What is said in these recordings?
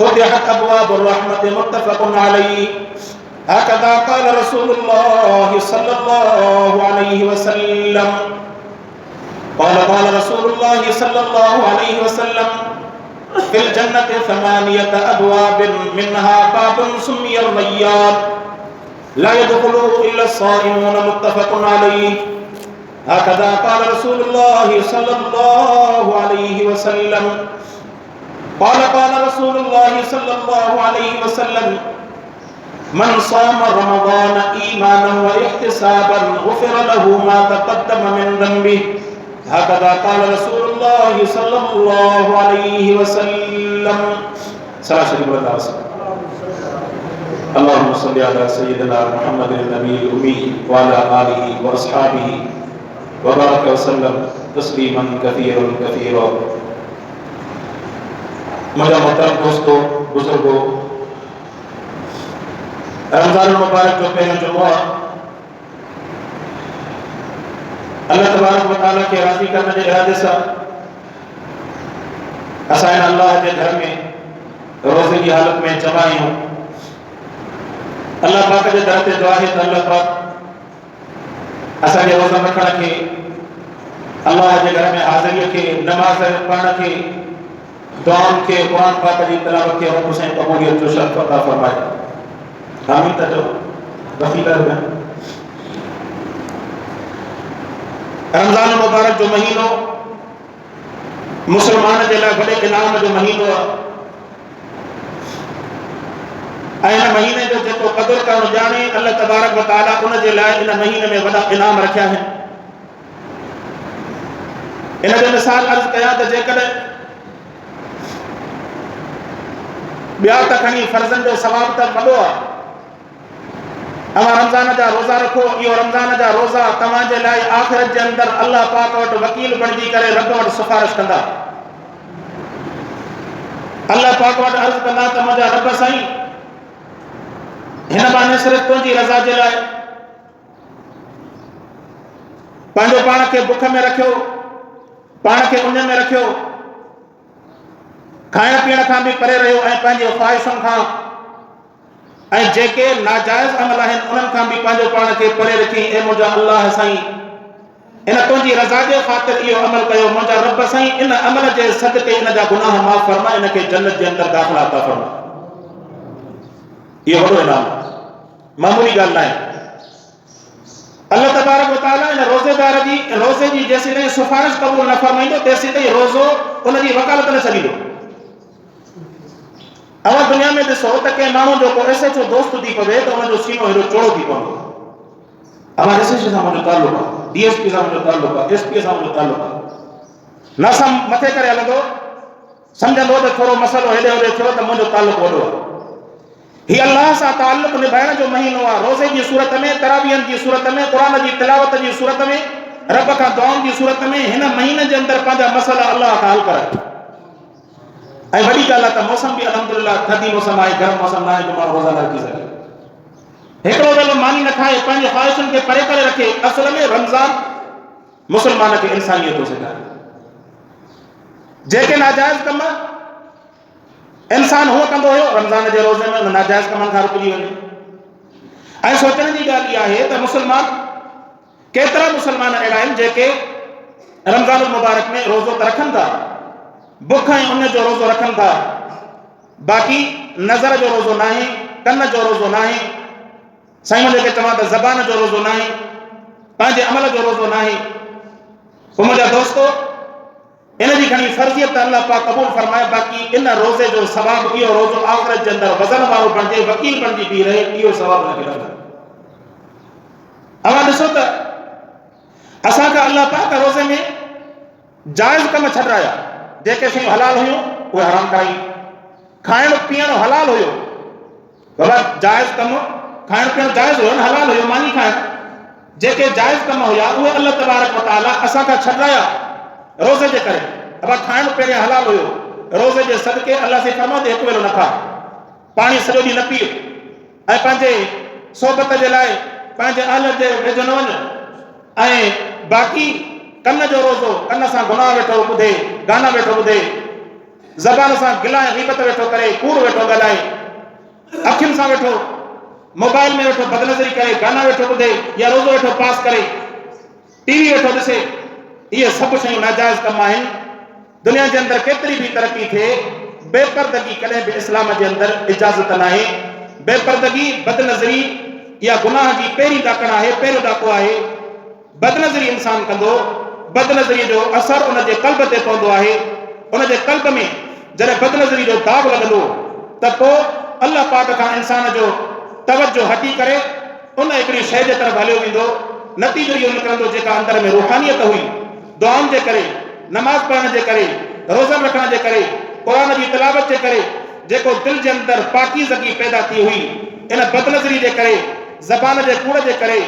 فتحت أبواب الرحمة متفق عليه. هكذا قال رسول الله صلى الله عليه وسلم. قال رسول الله صلى الله عليه وسلم: في الجنة 8 أبواب منها باب سمي الريان لا يدخله إلا الصائمون متفق عليه. هكذا قال رسول الله صلى الله عليه وسلم. قال رسول الله صلى الله عليه وسلم: من صام رمضان إيمانا واحتسابا غفر له ما تقدم من ذنبه. هكذا قال رسول الله صلى الله عليه وسلم. صلى الله عليه وسلم. اللهم صل على سيدنا محمد النبي الأمي وعلى آله وأصحابه وبارك وسلم تسليما كثيرا كثيرا. मुझे मोहतरम दोस्तों, बुजुर्गों, रमजान मुबारक जो पहले जुम्मा अल्लाह तबारक व तआला के राज़ी करने के इरादे से असाइन अल्लाह के घर में रोज़े की हालत में जमा हूँ। अल्लाह पाक के दर ते दुआ है तो अल्लाह पाक असा के रोज़ा रखण के, अल्लाह के घर में हाज़िरी के, नमाज पढ़ण के, दुआओं के, कुरान पाक की तिलावत के रब से कबूलियत जो शर्फ अता फरमाए। आमीन। तजो वसीला है। रमजान मुबारक जो महीनो मुसलमान के लिए बड़े इनाम जो महीनो है। इन महीने जो जेको कदर करण जाने अल्लाह तबारक व तआला उन जे लाए इन महीने में वॾा इनाम रखिया है। इन जो मिसाल अर्ज कया त जेकॾहिं ॿिया त खणी फर्ज़न जो सवाब त वॾो आहे। अवां रमज़ान जा रोज़ा रखो, इहो रमज़ान जा रोज़ा तव्हां जे लाइ आख़िरत जे अंदरि अल्लाह पाक वटि वकील बणिजी करे रब वटि सिफारिश कंदा। अल्लाह पाक वटि अर्ज़ कंदा त मुंहिंजा रब साईं, हिन बहाने सिर्फ़ तुंहिंजी रज़ा जे लाइ पंहिंजो पाण खे बुख में रखियो, पाण खे उञ में रखियो, खाइण पीअण खां बि परे रहियो ऐं पंहिंजी ख़्वाहिशुनि खां ऐं जेके नाजाइज़ अमल आहिनि उन्हनि खां बि पंहिंजो पाण खे परे रखी। ऐं मुंहिंजा अल्लाह साईं, इन तुंहिंजी रज़ा जे ख़ातिर इहो अमल कयो। मुंहिंजा रब साईं, इन अमल जे सदक़े इन जा गुनाह माफ़ फरमा, इन खे जन्नत जे अंदरि दाख़िला अता फरमा। इहो वॾो इनाम, मामूली ॻाल्हि न आहे। अल्लाह तबारक व तआला इन रोज़ेदार जी रोज़े जी जेसीं ताईं सिफारिश क़बूल न फरमाईंदो तेसीं ताईं रोज़ो उन जी वकालत न छॾींदो। अवां दुनिया में ॾिसो त कंहिं माण्हू जो को एसएचओ दोस्त थी पवे त उनजो सीनो हेॾो चौड़ो थी पवंदो। अवां एसएचओ सां मुंहिंजो ताल्लुक़ आहे, डीएसपी सां मुंहिंजो ताल्लुक़ आहे, एसपी सां मुंहिंजो ताल्लुक़ आहे, न सम मथे करे हलंदो, सम्झंदो त थोरो मसइलो हेॾे होॾे थियो त मुंहिंजो ताल्लुक़ वॾो आहे। हीउ अल्लाह सां ताल्लुक़ निभाइण जो महीनो आहे। रोज़े जी सूरत में, तरावीहनि जी सूरत में, क़ुरान जी तिलावत जी सूरत में, रब खां दुआउनि जी सूरत में हिन महीने जे अंदरि पंहिंजा मसइला अल्लाह खां हल कराए। ऐं वॾी ॻाल्हि आहे त मौसम बि अल्हम्दुलिल्लाह थधी मौसम आहे, गर्म मौसम न आहे जो माण्हू रोज़ा न रखी सघे। हिकिड़ो वेलो मानी न खाए, पंहिंजे ख़्वाहिशुनि खे परे करे रखे। असल में रमज़ान मुसलमान खे इंसानियत थो सेखारे। जेके नाजाइज़ कम इंसान हुअ कंदो हुयो, रमज़ान जे रोज़े में उन नाजाइज़ कमनि खां रुकिजी वञे। ऐं सोचण जी ॻाल्हि इहा आहे त मुसलमान, केतिरा मुसलमान अहिड़ा आहिनि जेके रमज़ान मुबारक में रोज़ो त रखनि था, बुख ऐं उन जो रोज़ो रखनि था, बाक़ी नज़र जो रोज़ो न आहे, कन जो रोज़ो न आहे, साईं जेके चवां त ज़बान जो रोज़ो न आहे, पंहिंजे अमल जो रोज़ो न आहे। पोइ मुंहिंजा दोस्तो, इन जी घणी फर्ज़ियत अल्लाह पाक क़बूल फरमाए। बाक़ी इन रोज़े जो सवाब, इहो रोज़ो आख़िरत जे अंदरि वज़न वारो बणिजे, वकील बणिजी बीह रहे, इहो सवाब न मिलंदो। अवां ॾिसो त असांखां अल्लाह पाक रोज़े में जाइज़ कम छॾाया। जेके शयूं हलाल हुयूं उहे हराम कराई। खाइण पीअण हलाल हुयो, बाबा जाइज़ कम खाइण पीअण जाइज़ हुयो न, हलाल हुयो मानी खाइण। जेके जाइज़ कम हुया उहे अल्लाह तबारक व तआला असांखां छॾाया रोज़े जे करे। अब खाइण पहिरियों हलाल हुयो, रोज़े जे सदके अल्लाह से फरमाए हिकु वेलो न खा, पाणी सॼो ॾींहुं न पी, ऐं पंहिंजे सोबत जे लाइ पंहिंजे आलत जे वेझो न वञ। ऐं बाक़ी कन जो रोज़ो, कन सां गुनाह वेठो ॿुधे, गाना वेठो ॿुधे, ज़बान सां गिला ऐं ग़ीबत वेठो करे, कूड़ वेठो ॻाल्हाए, अखियुनि सां वेठो मोबाइल में वेठो बदनज़री करे, गाना वेठो ॿुधे या रोज़ो वेठो पास करे, टीवी वेठो ॾिसे, इहे सभु शयूं नाजाइज़ कम आहिनि। दुनिया जे अंदरि केतिरी बि तरक़ी थिए, बेपर्दगी कॾहिं बि इस्लाम जे अंदरि इजाज़त नाहे। बेपर्दगी बदनज़री या गुनाह जी पहिरीं ॾाकण आहे, पहिरियों ॾाको आहे। बदनज़री इंसान कंदो, बदनज़री जो असर उन जे क़ल्ब ते पवंदो आहे। उन जे क़ल्ब में जॾहिं बदनज़री जो दाग लॻंदो त पोइ अल्लाह पाक खां इंसान जो तवजो हटी करे उन हिकिड़ी शइ जे तरफ़ हलियो वेंदो। नतीजो इहो निकिरंदो जेका अंदर में रूहानियत हुई, दुआउनि जे करे, नमाज़ पढ़ण जे करे, रोज़ा रखण जे करे, क़ुरान जी तिलावत जे करे जेको दिलि जे अंदरि पाकीज़गी पैदा थी हुई, इन बदनज़री जे करे, ज़बान जे कूड़ जे करे,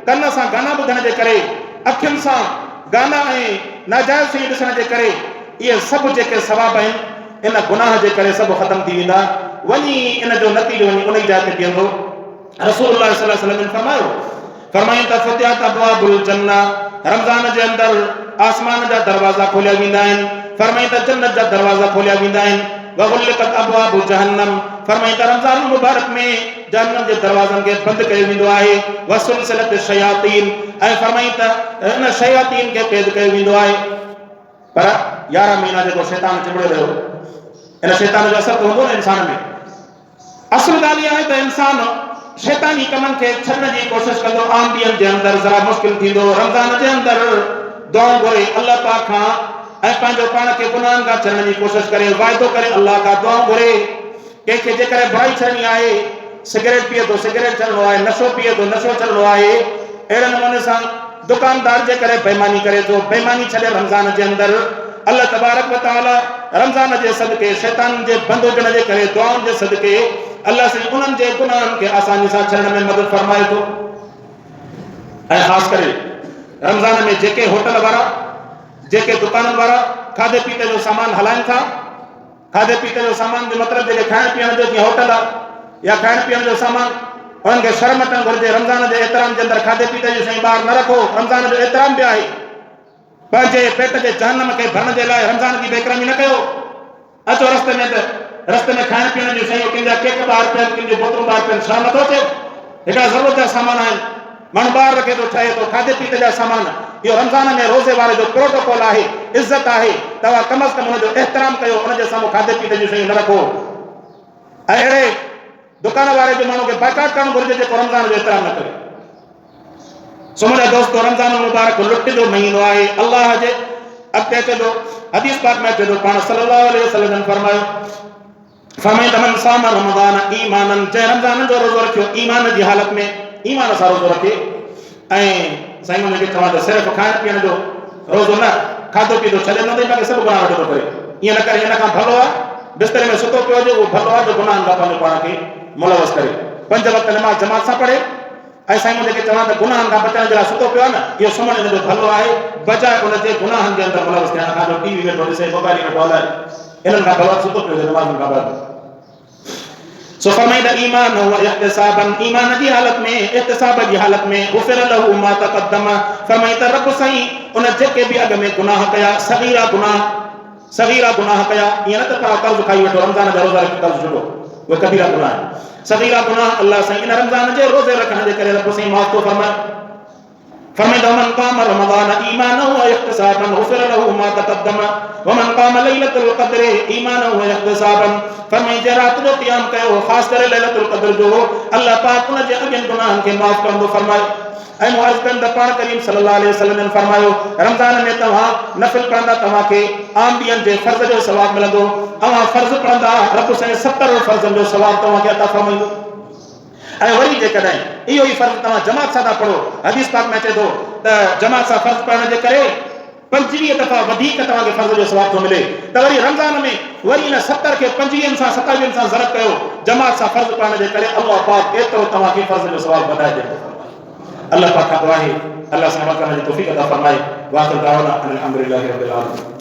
कन सां गाना ॿुधण जे करे, अखियुनि सां गाना ऐं नाजाइज़ शयूं ॾिसण जे करे, इहे सभु जेके सवाब आहिनि इन गुनाह जे करे सभु ख़तम थी वेंदा। वञी इन जो नतीजो वञी उन ई जाइ ते बीहंदो। रसूलुल्लाह सल्लल्लाहु अलैहि वसल्लम फरमायो त फतिहत अबवाबुल जन्नह, रमज़ान जे अंदरि आसमान जा दरवाज़ा खोलिया वेंदा आहिनि। फरमाई त जन्नत जा दरवाज़ा खोलिया वेंदा आहिनि। वग़ुल्लिक़त अबवाबु जहन्नम, फरमाई त रमज़ान मुबारक में जहन्नम जे दरवाज़नि खे बंदि कयो वेंदो आहे। वसुलसिलत शयातीन, ऐं फरमाई त इन शयातीन खे क़ैद कयो वेंदो आहे। पर 11 महीना जेको शैतान चिंबड़ियो रहियो, इन शैतान जो असर त हूंदो न इंसान में। असुल ॻाल्हि इहा आहे त इंसान शैतानी कमनि खे छॾण जी कोशिशि कंदो। आम ॾींहंनि जे अंदरि ज़रा मुश्किल थींदो, रमज़ान जे अंदरि दुआऊं घुरे अल्लाह पाक खां ऐं पंहिंजो पाण खे गुनाहनि खां छॾण जी कोशिशि करे, वाइदो करे अल्लाह खां दुआऊं घुरे। कंहिंखे जेकॾहिं बुराई छॾणी आहे, सिगरेट पीए थो सिगरेट छॾणो आहे, नशो पीए थो नशो छॾणो आहे, अहिड़े नमूने सां दुकानदार जे करे बेईमानी करे थो, बेईमानी छॾे रमज़ान जे अंदरि अल्लाह तबारक व तआला रमज़ान जे सदके, शैतान जे बंदि हुजण जे करे, दुआउनि जे सदके अल्लाह साईं उन्हनि जे गुनाहनि खे आसानी सां छॾण में मदद फरमाए थो। ऐं ख़ासि करे रमज़ान में जेके होटल वारा, जेके दुकाननि वारा खाधे पीते जो सामान हलाइनि था, खाधे पीते जो सामान जो मतिलबु जेके खाइण पीअण जो जीअं होटल आहे या खाइण पीअण जो सामान, उन्हनि खे शर्म अचणु घुरिजे। रमज़ान जे एतिराम जे अंदरि खाधे पीते जूं शयूं ॿाहिरि न रखो। रमज़ान जो एतिराम बि आहे। पंहिंजे पेट जे जहन्नम खे भरण जे लाइ रमज़ान जी बेकरामी न कयो। अचो रस्ते में खाइण पीअण जूं शयूं, कंहिंजा केक ॿाहिरि पियनि, कंहिंजूं बोतलूं ॿाहिरि पियनि, छा नथो अचे? हिकिड़ा ज़रूरत जा सामान आहिनि, माण्हू ॿाहिरि रखे थो, ठहे थो, खाधे पीते जा सामान। इहो रमज़ान में रोज़े वारे जो प्रोटोकॉल आहे, इज़त आहे। तव्हां कम अज़ कम हुनजो एहतराम कयो, हुनजे साम्हूं खाधे पीते जूं शयूं न रखो। ऐं अहिड़े दुकान वारे जो माण्हू खे बाइकाट करणु घुरिजे जेको रमज़ान जो एहतराम न करे। सो मुंहिंजा दोस्तो, रमज़ान मुबारक लुट जो महीनो आहे। अल्लाह जे अॻिते अचे थो, हदीस पाक में अचे थो, पाण सल्लल्लाहु अलैहि वसल्लम फरमायो मन साम रमज़ान ईमानन, जंहिं रमज़ान जो रोज़ो रखियो ईमान जी हालत में, ईमान सां रोज़ो रखे। ऐं साईं हुनखे चवां त सिर्फ़ु खाइण पीअण जो रोज़ो न, खाधो पीतो छॾे न ॾेई, बाक़ी सभु गुनाह वेठो करे। ईअं न करे, हिन खां भलो आहे बिस्तरे में सुतो पियो हुजे, उहो भलो आहे जो गुनाहनि खां पंहिंजो पाण खे मुलवस करे, 5 वक़्त नमाज़ जमात सां पढ़े। ऐं साईं हुनखे चवां त गुनाहनि खां बचण जे लाइ सुतो पियो आहे न, इहो सुम्हण हिन जो भलो आहे, बजाए उनजे गुनाहनि जे अंदरि मुलवस थियण खां। जो टीवी वेठो ॾिसे, मोबाइल वेठो हलाए, इन्हनि खां भलो सुतो पियो हुजे नमाज़ुनि खां बाद। सो फरमाई त ईमान व इहतिसाबन, ईमान जी हालत में, इहतिसाब जी हालत में, गुफ़िर लहू मा तक़द्दम, फरमाई त रब साईं उन जेके बि अॻ में गुनाह कया, सगीरा गुनाह कया, ईअं न त तव्हां कर्ज़ खाई वठो, रमज़ान जा रोज़ा रखी कर्ज़ छॾो, उहे कबीरा गुनाह आहिनि। सगीरा गुनाह अल्लाह साईं इन रमज़ान जे रोज़े रखण जे करे रब साईं माफ़ थो फरमाए। फरमाई त मन क़ाम रमज़ान ईमानन व इहतिसाबन गुफ़िर लहू मा तक़द्दम व मन क़ाम लैलतुल क़द्र ईमानन व इहतिसाबन, फरमाई जे रात जो क़याम कयो, ख़ासि करे लैलतुल क़द्र जो, अल्लाह पाक उन जे अॻियनि गुनाहनि खे माफ़ कंदो फरमाए। ऐं मुअज़्ज़ कंद पाण करीम सल्लल्लाहु अलैहि वसल्लम ने फरमायो, रमज़ान में तव्हां नफ़िल पढ़ंदा, तव्हांखे आम ॾींहंनि जे फ़र्ज़ जो सवाब मिलंदो। तव्हां फ़र्ज़ पढ़ंदा, रब साईं 70 फ़र्ज़नि जो सवाब तव्हांखे अता फ़रमाईंदो। ऐं वरी जेकॾहिं इहो ई फ़र्ज़ तव्हां जमात सां था पढ़ो, हदीस पाक में अचे थो त जमात सां फ़र्ज़ पढ़ण जे करे 25 दफ़ा वधीक तव्हांखे फ़र्ज़ जो सवाब थो मिले। त वरी रमज़ान में वरी इन 70 खे 25 सां 27 सां ज़रब कयो, जमात सां फ़र्ज़ पढ़ण जे करे अल्लाह पाक एतिरो तव्हांखे फ़र्ज़ जो सवाब वधाए ॾींदो। अल्लाह पाक खां दुआ आहे अल्लाह सां अमल करण जी तौफ़ीक़ अता फ़रमाए। वाख़िर दावाना अनिल हम्दुलिल्लाहि रब्बिल आलमीन।